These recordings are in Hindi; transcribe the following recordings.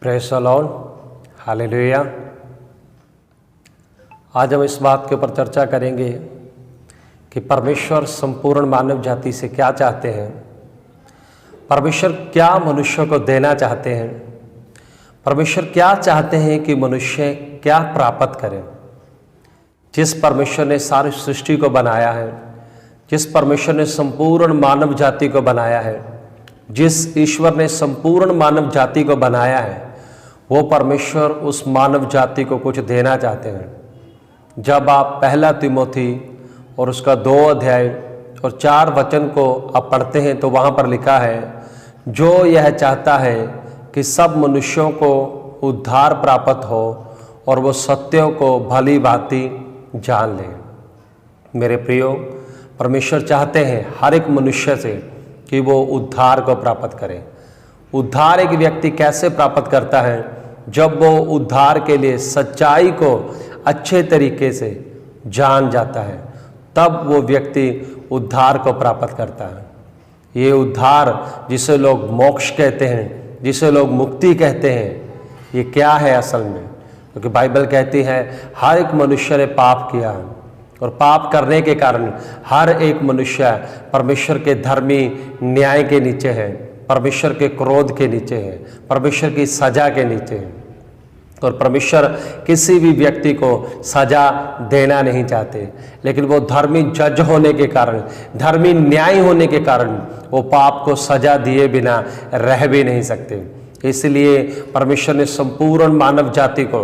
Praise the Lord, hallelujah. आज हम इस बात के ऊपर चर्चा करेंगे कि परमेश्वर संपूर्ण मानव जाति से क्या चाहते हैं। परमेश्वर क्या मनुष्य को देना चाहते हैं। परमेश्वर क्या चाहते हैं कि मनुष्य क्या प्राप्त करें। जिस परमेश्वर ने सारी सृष्टि को बनाया है, जिस परमेश्वर ने संपूर्ण मानव जाति को बनाया है, जिस ईश्वर ने संपूर्ण मानव जाति को बनाया है, वो परमेश्वर उस मानव जाति को कुछ देना चाहते हैं। जब आप पहला तिमोथी और उसका 2 अध्याय और 4 वचन को आप पढ़ते हैं तो वहाँ पर लिखा है, जो यह चाहता है कि सब मनुष्यों को उद्धार प्राप्त हो और वो सत्यों को भली भांति जान लें। मेरे प्रियो, परमेश्वर चाहते हैं हर एक मनुष्य से कि वो उद्धार को प्राप्त करे। उद्धार एक व्यक्ति कैसे प्राप्त करता है? जब वो उद्धार के लिए सच्चाई को अच्छे तरीके से जान जाता है, तब वो व्यक्ति उद्धार को प्राप्त करता है। ये उद्धार जिसे लोग मोक्ष कहते हैं, जिसे लोग मुक्ति कहते हैं, ये क्या है असल में? क्योंकि बाइबल कहती है हर एक मनुष्य ने पाप किया है और पाप करने के कारण हर एक मनुष्य परमेश्वर के धर्मी न्याय के नीचे है, परमेश्वर के क्रोध के नीचे है, परमेश्वर की सजा के नीचे है। और परमेश्वर किसी भी व्यक्ति को सजा देना नहीं चाहते, लेकिन वो धर्मी जज होने के कारण, धर्मी न्याय होने के कारण वो पाप को सजा दिए बिना रह भी नहीं सकते। इसलिए परमेश्वर ने संपूर्ण मानव जाति को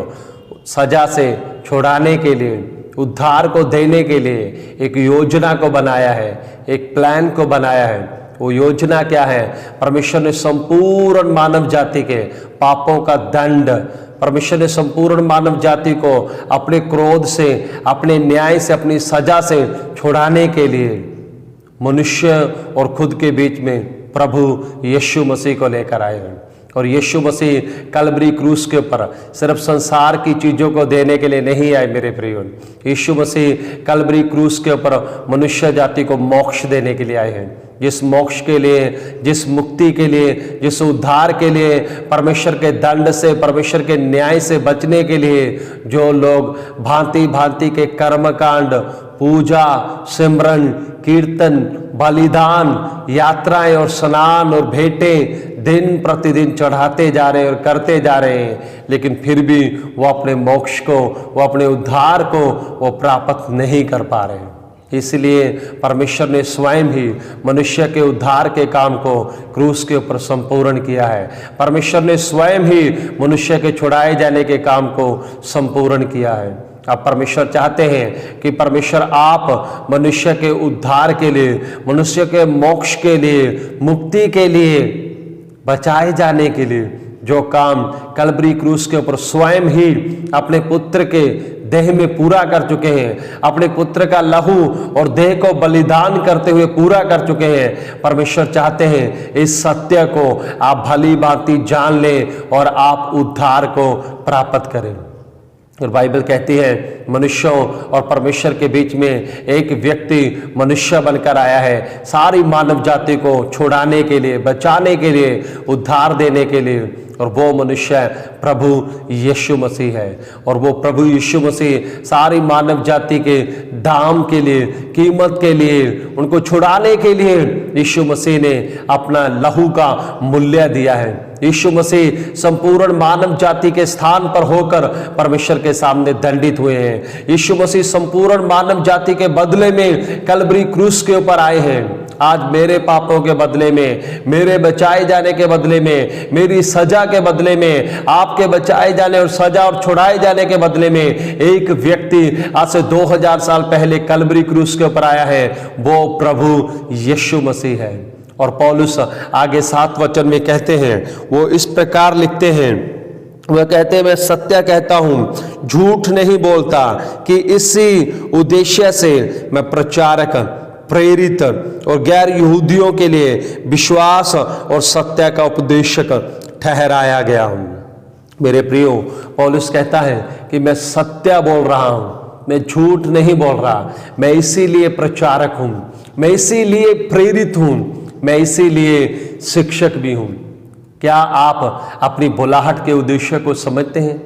सजा से छुड़ाने के लिए, उद्धार को देने के लिए एक योजना को बनाया है, एक प्लान को बनाया है। वो योजना क्या है? परमेश्वर ने संपूर्ण मानव जाति के पापों का दंड, परमेश्वर ने संपूर्ण मानव जाति को अपने क्रोध से, अपने न्याय से, अपनी सजा से छुड़ाने के लिए मनुष्य और खुद के बीच में प्रभु यीशु मसीह को लेकर आए हैं। और यीशु मसीह कलवरी क्रूस के ऊपर सिर्फ संसार की चीज़ों को देने के लिए नहीं आए मेरे प्रियो। यीशु मसीह कलवरी क्रूस के ऊपर मनुष्य जाति को मोक्ष देने के लिए आए हैं। जिस मोक्ष के लिए, जिस मुक्ति के लिए, जिस उद्धार के लिए, परमेश्वर के दंड से, परमेश्वर के न्याय से बचने के लिए जो लोग भांति भांति के कर्मकांड, पूजा, सिमरन, कीर्तन, बलिदान, यात्राएं और स्नान और भेंटें दिन प्रतिदिन चढ़ाते जा रहे हैं और करते जा रहे हैं, लेकिन फिर भी वो अपने मोक्ष को, वो अपने उद्धार को वो प्राप्त नहीं कर पा रहे हैं। इसलिए परमेश्वर ने स्वयं ही मनुष्य के उद्धार के काम को क्रूस के ऊपर संपूर्ण किया है। परमेश्वर ने स्वयं ही मनुष्य के छुड़ाए जाने के काम को संपूर्ण किया है। अब परमेश्वर चाहते हैं कि परमेश्वर आप मनुष्य के उद्धार के लिए, मनुष्य के मोक्ष के लिए, मुक्ति के लिए, बचाए जाने के लिए जो काम कलवरी क्रूस के ऊपर स्वयं ही अपने पुत्र के देह में पूरा कर चुके हैं, अपने पुत्र का लहू और देह को बलिदान करते हुए पूरा कर चुके हैं। परमेश्वर चाहते हैं इस सत्य को आप भली भांति जान लें और आप उद्धार को प्राप्त करें। और बाइबल कहती है मनुष्यों और परमेश्वर के बीच में एक व्यक्ति मनुष्य बनकर आया है, सारी मानव जाति को छुड़ाने के लिए, बचाने के लिए, उद्धार देने के लिए। और वो मनुष्य प्रभु यीशु मसीह है। और वो प्रभु यीशु मसीह सारी मानव जाति के दाम के लिए, कीमत के लिए, उनको छुड़ाने के लिए यीशु मसीह ने अपना लहू का मूल्य दिया है। यीशु मसीह संपूर्ण मानव जाति के स्थान पर होकर परमेश्वर के सामने दंडित हुए हैं। यीशु मसीह संपूर्ण मानव जाति के बदले में कलवरी क्रूस के ऊपर आए हैं। आज मेरे पापों के बदले में, मेरे बचाए जाने के बदले में, मेरी सजा के बदले में, आपके बचाए जाने और सजा और छुड़ाए जाने के बदले में एक व्यक्ति आज से 2000 साल पहले कलवरी क्रूस के ऊपर आया है, वो प्रभु यीशु मसीह है। और पौलुस आगे 7 वचन में कहते हैं, वो इस प्रकार लिखते हैं, वह कहते हैं, मैं सत्य कहता हूं, झूठ नहीं बोलता, कि इसी उद्देश्य से मैं प्रचारक, प्रेरित और गैर यहूदियों के लिए विश्वास और सत्य का उपदेशक ठहराया गया हूं। मेरे प्रियो, पौलुस कहता है कि मैं सत्य बोल रहा हूं, मैं झूठ नहीं बोल रहा। मैं इसीलिए प्रचारक हूं, मैं इसीलिए प्रेरित हूं, मैं इसीलिए शिक्षक भी हूं। क्या आप अपनी बुलाहट के उद्देश्य को समझते हैं?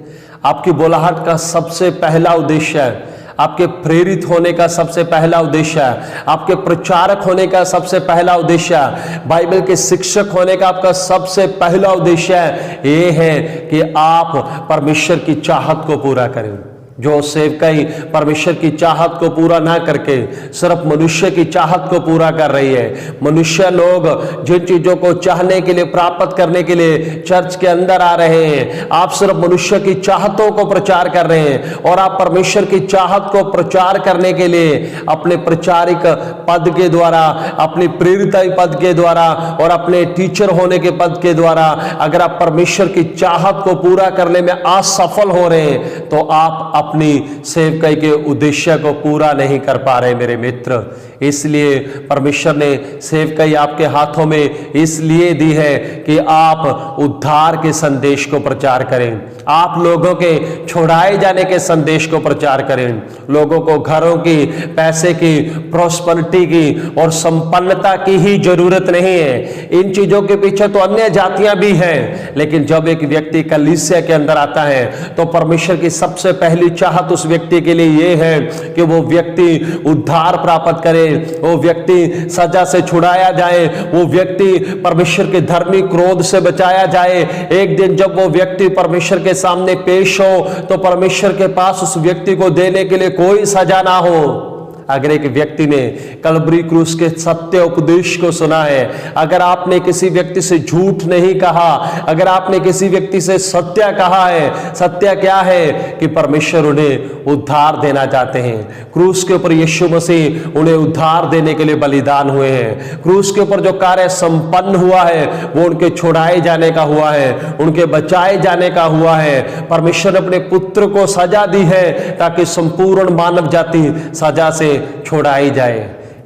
आपकी बुलाहट का सबसे पहला उद्देश्य है, आपके प्रेरित होने का सबसे पहला उद्देश्य है, आपके प्रचारक होने का सबसे पहला उद्देश्य है, बाइबल के शिक्षक होने का आपका सबसे पहला उद्देश्य है, ये है कि आप परमेश्वर की चाहत को पूरा करें। जो सेवकाई परमेश्वर की चाहत को पूरा ना करके सिर्फ मनुष्य की चाहत को पूरा कर रही है। मनुष्य लोग जिन चीजों को चाहने के लिए, प्राप्त करने के लिए चर्च के अंदर आ रहे हैं, आप सिर्फ मनुष्य की चाहतों को प्रचार कर रहे हैं और आप परमेश्वर की चाहत को प्रचार करने के लिए अपने प्रचारिक पद के द्वारा, अपनी प्रेरिताई पद के द्वारा और अपने टीचर होने के पद के द्वारा अगर आप परमेश्वर की चाहत को पूरा करने में असफल हो रहे हैं तो आप अपनी सेवकाई के उद्देश्य को पूरा नहीं कर पा रहे मेरे मित्र। इसलिए परमेश्वर ने सेवकाई आपके हाथों में इसलिए दी है कि आप उद्धार के संदेश को प्रचार करें, आप लोगों के छुड़ाए जाने के संदेश को प्रचार करें। लोगों को घरों की, पैसे की, प्रॉस्पेरिटी की और संपन्नता की ही जरूरत नहीं है। इन चीजों के पीछे तो अन्य जातियां भी हैं, लेकिन जब एक व्यक्ति कलीसिया के अंदर आता है तो परमेश्वर की सबसे पहली चाहत उस व्यक्ति के लिए यह है कि वो व्यक्ति उद्धार प्राप्त करे, वो व्यक्ति सजा से छुड़ाया जाए, वो व्यक्ति परमेश्वर के धर्मी क्रोध से बचाया जाए। एक दिन जब वो व्यक्ति परमेश्वर के सामने पेश हो तो परमेश्वर के पास उस व्यक्ति को देने के लिए कोई सजा ना हो। अगर एक व्यक्ति ने कलवरी क्रूस के सत्य उपदेश को सुना है, अगर आपने किसी व्यक्ति से झूठ नहीं कहा, अगर आपने किसी व्यक्ति से सत्य कहा है, सत्य क्या है कि परमेश्वर उन्हें उद्धार देना चाहते हैं। क्रूस के ऊपर यीशु मसीह उन्हें उद्धार देने के लिए बलिदान हुए हैं। क्रूस के ऊपर जो कार्य संपन्न हुआ है वो उनके छुड़ाए जाने का हुआ है, उनके बचाए जाने का हुआ है। परमेश्वर ने अपने पुत्र को सजा दी है ताकि संपूर्ण मानव जाति सजा से छोड़ाई जाए।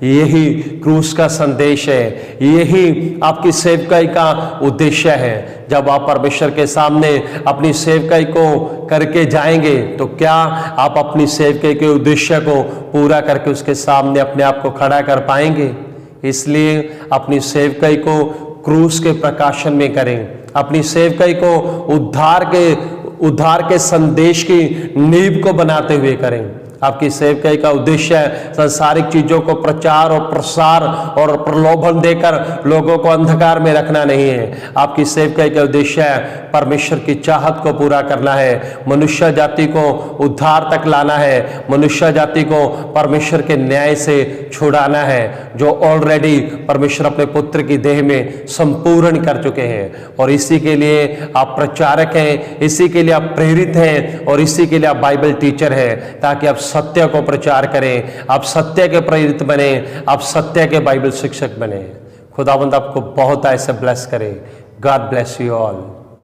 यही क्रूस का संदेश है, यही आपकी सेवकाई का उद्देश्य है। जब आप परमेश्वर के सामने अपनी सेवकाई को करके जाएंगे तो क्या आप अपनी सेवकाई के उद्देश्य को पूरा करके उसके सामने अपने आप को खड़ा कर पाएंगे? इसलिए अपनी सेवकाई को क्रूस के प्रकाशन में करें, अपनी सेवकाई को उद्धार के संदेश की नींव को बनाते हुए करें। आपकी सेवकाई का उद्देश्य सांसारिक चीजों को प्रचार और प्रसार और प्रलोभन देकर लोगों को अंधकार में रखना नहीं है। आपकी सेवकाई का उद्देश्य परमेश्वर की चाहत को पूरा करना है, मनुष्य जाति को उद्धार तक लाना है, मनुष्य जाति को परमेश्वर के न्याय से छुड़ाना है जो ऑलरेडी परमेश्वर अपने पुत्र की देह में संपूर्ण कर चुके हैं। और इसी के लिए आप प्रचारक हैं, इसी के लिए आप प्रेरित हैं और इसी के लिए आप बाइबल टीचर हैं, ताकि आप सत्य को प्रचार करें, आप सत्य के प्रेरित बने, आप सत्य के बाइबल शिक्षक बने। खुदावंद आपको बहुत ऐसे ब्लेस करे। God bless you all.